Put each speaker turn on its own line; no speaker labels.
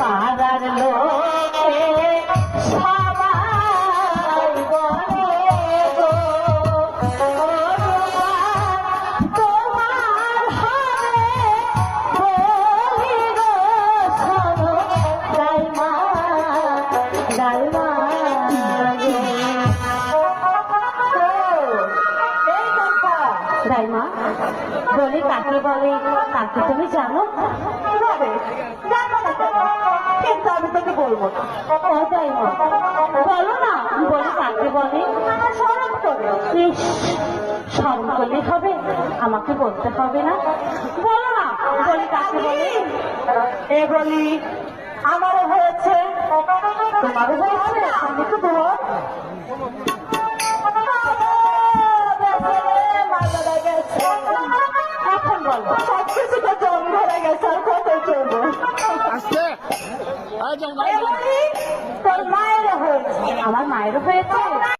পাড়ার লোকে সবাই বলে গো তোমার হবে বলি গো শোনো দাইমা দাইমা দাইমা বলি কাকে বলে কাকে তুমি জানো? কিন্তু আমি তোকে বলবো না। ও দাইমা বলো না, বলি কাকে বলে? স্মরণ করো। স্মরণ করলেই হবে, আমাকে বলতে হবে না? বলো না, বলি কাকে বলে? এ বলি আমারও হয়েছে, তোমারও হয়েছে, আমি তো তোমার এখন বলো সবকিছু তো জল ধরে গেছে, আর কত চলবো? তোর মায়েরও হয়েছে, আমার মায়েরও হয়েছে।